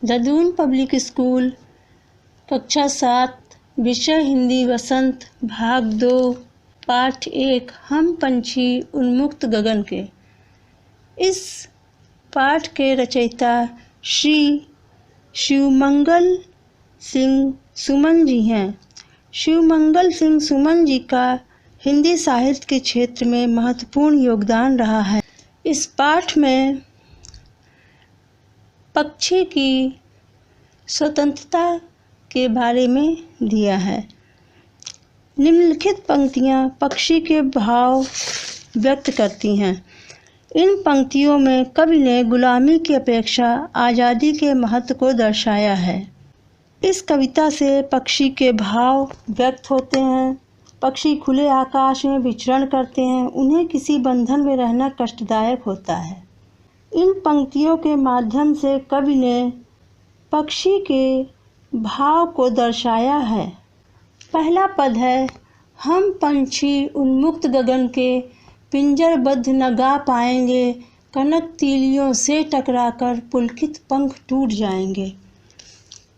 Jadoon public school, कक्षा 7, विषय हिंदी वसंत, भाग 2, पाठ 1, हम पंछी उन्मुक्त गगन के। इस पाठ के रचयिता श्री शिवमंगल सिंह सुमन जी हैं। शिवमंगल सिंह सुमन जी का हिंदी साहित्य के क्षेत्र में महत्वपूर्ण योगदान रहा है। इस पाठ में पक्षी की स्वतंत्रता के बारे में दिया है। निम्नलिखित पंक्तियाँ पक्षी के भाव व्यक्त करती हैं। इन पंक्तियों में कवि ने गुलामी की अपेक्षा आज़ादी के महत्व को दर्शाया है। इस कविता से पक्षी के भाव व्यक्त होते हैं। पक्षी खुले आकाश में विचरण करते हैं, उन्हें किसी बंधन में रहना कष्टदायक होता है। इन पंक्तियों के माध्यम से कवि ने पक्षी के भाव को दर्शाया है। पहला पद है, हम पंछी उन्मुक्त गगन के, पिंजरबद्ध न गा पाएंगे, कनक तीलियों से टकराकर पुलकित पंख टूट जाएंगे।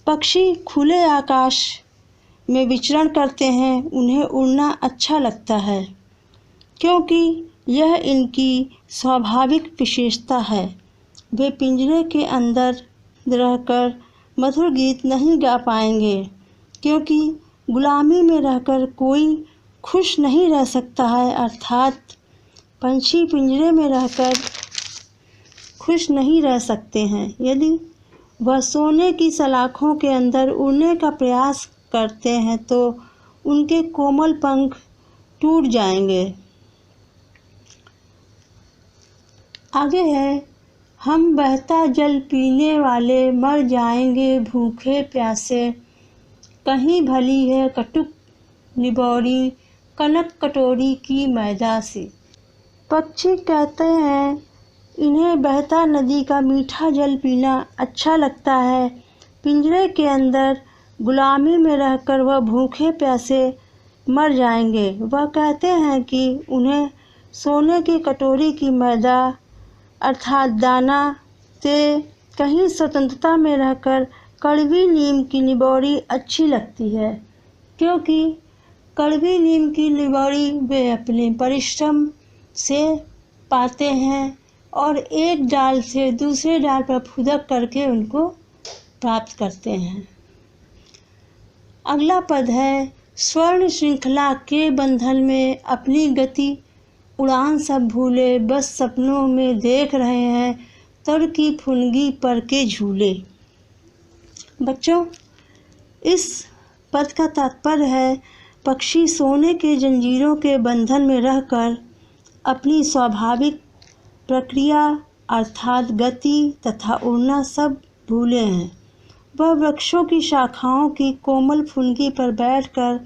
पक्षी खुले आकाश में विचरण करते हैं, उन्हें उड़ना अच्छा लगता है क्योंकि यह इनकी स्वाभाविक विशेषता है। वे पिंजरे के अंदर रहकर मधुर गीत नहीं गा पाएंगे क्योंकि गुलामी में रहकर कोई खुश नहीं रह सकता है, अर्थात पंछी पिंजरे में रहकर खुश नहीं रह सकते हैं। यदि वह सोने की सलाखों के अंदर उड़ने का प्रयास करते हैं तो उनके कोमल पंख टूट जाएंगे। आगे है, हम बहता जल पीने वाले मर जाएंगे भूखे प्यासे, कहीं भली है कटुक निबौरी कनक कटोरी की मैदा से। पक्षी कहते हैं इन्हें बहता नदी का मीठा जल पीना अच्छा लगता है। पिंजरे के अंदर गुलामी में रहकर वह भूखे प्यासे मर जाएंगे। वह कहते हैं कि उन्हें सोने की कटोरी की मैदा अर्थात दाना से कहीं स्वतंत्रता में रहकर कड़वी नीम की निबौरी अच्छी लगती है क्योंकि कड़वी नीम की निबौरी वे अपने परिश्रम से पाते हैं और एक डाल से दूसरे डाल पर फुदक करके उनको प्राप्त करते हैं। अगला पद है, स्वर्ण श्रृंखला के बंधन में अपनी गति उड़ान सब भूले, बस सपनों में देख रहे हैं तर की फुनगी पर के झूले। बच्चों, इस पद का तात्पर्य है पक्षी सोने के जंजीरों के बंधन में रहकर अपनी स्वाभाविक प्रक्रिया अर्थात गति तथा उड़ना सब भूले हैं। वह वृक्षों की शाखाओं की कोमल फुनगी पर बैठकर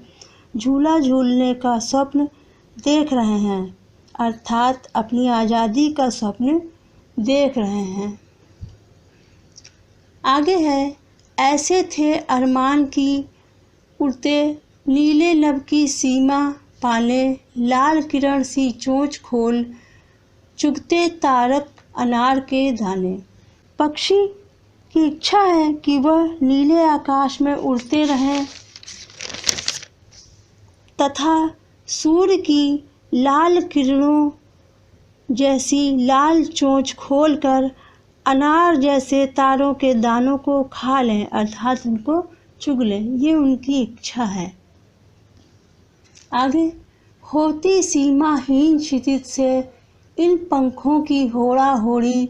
झूला झूलने का स्वप्न देख रहे हैं, अर्थात अपनी आज़ादी का स्वप्न देख रहे हैं। आगे है, ऐसे थे अरमान की उड़ते नीले नभ की सीमा पाले, लाल किरण सी चोंच खोल चुगते तारक अनार के दाने। पक्षी की इच्छा है कि वह नीले आकाश में उड़ते रहें तथा सूर्य की लाल किरणों जैसी लाल चोंच खोलकर अनार जैसे तारों के दानों को खा लें, अर्थात उनको चुग लें। ये उनकी इच्छा है। आगे, होती सीमाहीन क्षितिज से इन पंखों की होड़ा होड़ी,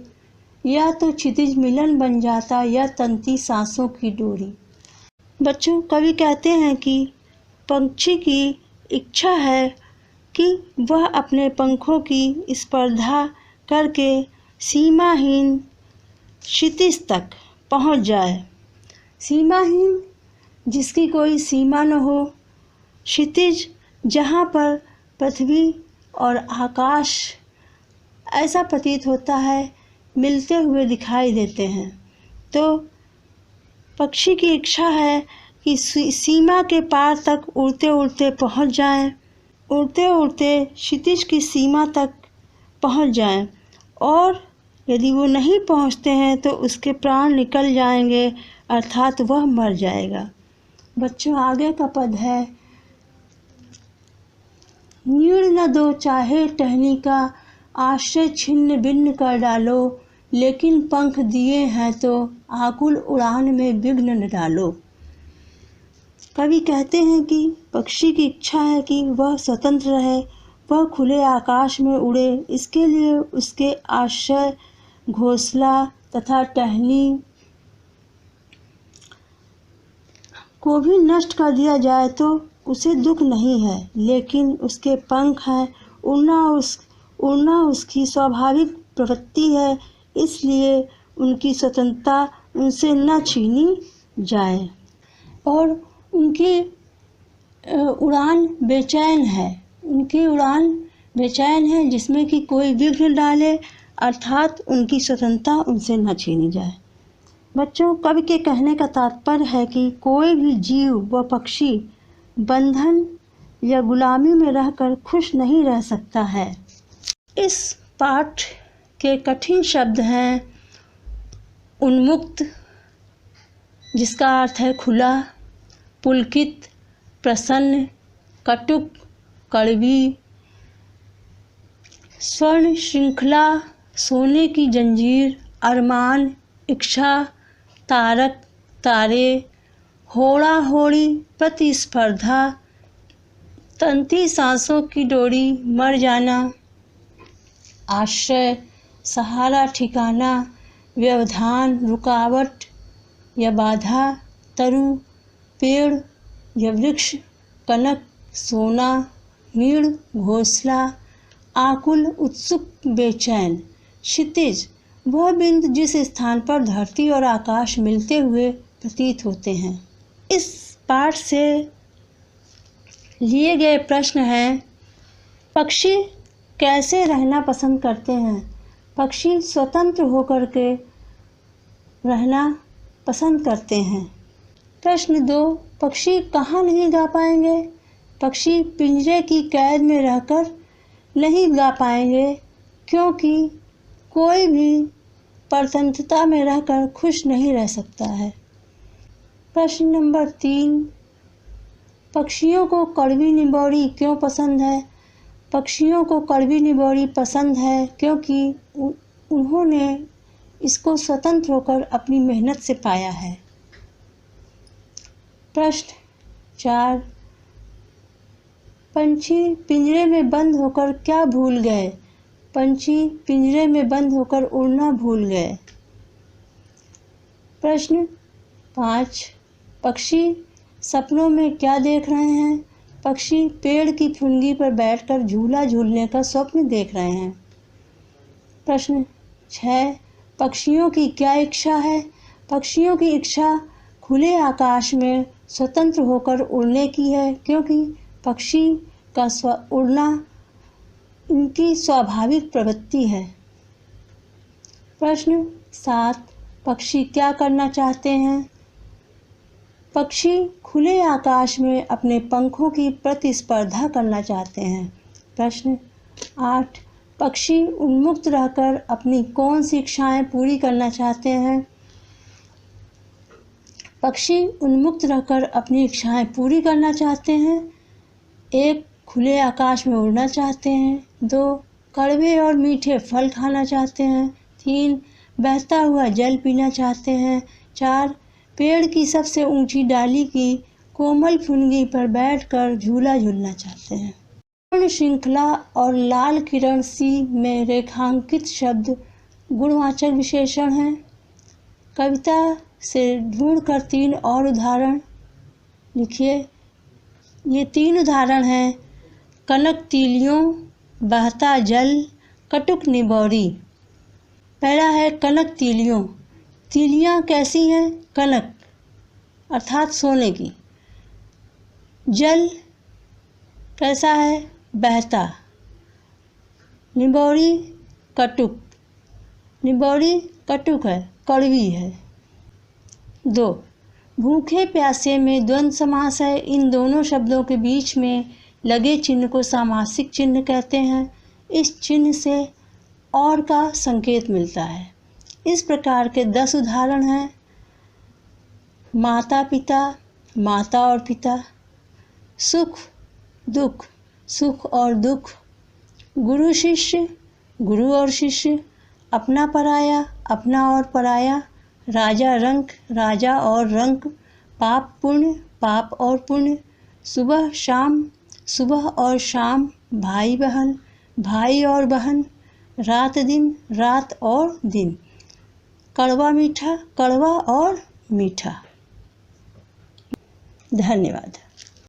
या तो क्षितिज मिलन बन जाता या तंती सांसों की डोरी। बच्चों, कवि कहते हैं कि पक्षी की इच्छा है कि वह अपने पंखों की स्पर्धा करके सीमाहीन क्षितिज तक पहुंच जाए। सीमाहीन जिसकी कोई सीमा न हो, क्षितिज जहाँ पर पृथ्वी और आकाश ऐसा प्रतीत होता है मिलते हुए दिखाई देते हैं, तो पक्षी की इच्छा है कि सीमा के पार तक उड़ते उड़ते पहुंच जाएं, उड़ते उड़ते क्षितिज की सीमा तक पहुंच जाएं और यदि वो नहीं पहुँचते हैं तो उसके प्राण निकल जाएंगे, अर्थात वह मर जाएगा। बच्चों, आगे का पद है, नीड़ न दो चाहे टहनी का, आश्रय छिन्न भिन्न कर डालो, लेकिन पंख दिए हैं तो आकुल उड़ान में विघ्न न डालो। कवि कहते हैं कि पक्षी की इच्छा है कि वह स्वतंत्र रहे, वह खुले आकाश में उड़े। इसके लिए उसके आश्रय, घोंसला तथा टहनी को भी नष्ट कर दिया जाए तो उसे दुख नहीं है, लेकिन उसके पंख हैं, उड़ना उसकी स्वाभाविक प्रवृत्ति है, इसलिए उनकी स्वतंत्रता उनसे न छीनी जाए। और उनकी उड़ान बेचैन है, जिसमें कि कोई विघ्न डाले, अर्थात उनकी स्वतंत्रता उनसे न छीनी जाए। बच्चों, कवि के कहने का तात्पर्य है कि कोई भी जीव व पक्षी बंधन या गुलामी में रहकर खुश नहीं रह सकता है। इस पाठ के कठिन शब्द हैं उन्मुक्त, जिसका अर्थ है खुला, पुलकित, प्रसन्न, कटुक, कड़वी, स्वर्ण श्रृंखला, सोने की जंजीर, अरमान, इच्छा, तारक, तारे, होड़ा होड़ी, प्रतिस्पर्धा, तंती सांसों की डोरी, मर जाना, आश्रय, सहारा, ठिकाना, व्यवधान, रुकावट या बाधा, तरु, पेड़ या वृक्ष, कनक, सोना, नीड़, घोंसला, आकुल, उत्सुक, बेचैन, क्षितिज, वह बिंदु जिस स्थान पर धरती और आकाश मिलते हुए प्रतीत होते हैं। इस पाठ से लिए गए प्रश्न हैं, पक्षी कैसे रहना पसंद करते हैं? पक्षी स्वतंत्र होकर के रहना पसंद करते हैं। प्रश्न 2, पक्षी कहाँ नहीं गा पाएंगे? पक्षी पिंजरे की कैद में रहकर नहीं गा पाएंगे, क्योंकि कोई भी परतंत्रता में रहकर खुश नहीं रह सकता है। प्रश्न नंबर 3, पक्षियों को कड़वी निबोड़ी क्यों पसंद है? पक्षियों को कड़वी निबोड़ी पसंद है क्योंकि उन्होंने इसको स्वतंत्र होकर अपनी मेहनत से पाया है। प्रश्न 4, पंछी पिंजरे में बंद होकर क्या भूल गए? पंछी पिंजरे में बंद होकर उड़ना भूल गए। प्रश्न 5, पक्षी सपनों में क्या देख रहे हैं? पक्षी पेड़ की फुनगी पर बैठकर झूला झूलने का स्वप्न देख रहे हैं। प्रश्न 6, पक्षियों की क्या इच्छा है? पक्षियों की इच्छा खुले आकाश में स्वतंत्र होकर उड़ने की है, क्योंकि पक्षी का उड़ना इनकी स्वाभाविक प्रवृत्ति है। प्रश्न 7, पक्षी क्या करना चाहते हैं? पक्षी खुले आकाश में अपने पंखों की प्रतिस्पर्धा करना चाहते हैं। प्रश्न 8, पक्षी उन्मुक्त रहकर अपनी कौन सी इच्छाएं पूरी करना चाहते हैं? पक्षी उन्मुक्त रहकर अपनी इच्छाएं पूरी करना चाहते हैं। 1, खुले आकाश में उड़ना चाहते हैं। 2, कड़वे और मीठे फल खाना चाहते हैं। 3, बहता हुआ जल पीना चाहते हैं। 4, पेड़ की सबसे ऊंची डाली की कोमल फुनगी पर बैठकर झूला झूलना चाहते हैं। पूर्ण श्रृंखला और लाल किरण सी में रेखांकित शब्द गुणवाचक विशेषण हैं। कविता से ढूंढकर 3 और उदाहरण लिखिए। ये 3 उदाहरण हैं, कनक तीलियों, बहता जल, कटुक निबोरी। पहला है कनक तीलियों। तीलियाँ कैसी हैं? कनक अर्थात सोने की। जल कैसा है? बहता। निबोरी कटुक। निबोरी कटुक है, कड़वी है। 2, भूखे प्यासे में द्वंद्व समास है। इन दोनों शब्दों के बीच में लगे चिन्ह को सामासिक चिन्ह कहते हैं। इस चिन्ह से और का संकेत मिलता है। इस प्रकार के 10 उदाहरण हैं। माता पिता, माता और पिता, सुख दुख, सुख और दुख, गुरु शिष्य, गुरु और शिष्य, अपना पराया, अपना और पराया, राजा रंक, राजा और रंक, पाप पुण्य, पाप और पुण्य, सुबह शाम, सुबह और शाम, भाई बहन, भाई और बहन, रात दिन, रात और दिन, कड़वा मीठा, कड़वा और मीठा। धन्यवाद।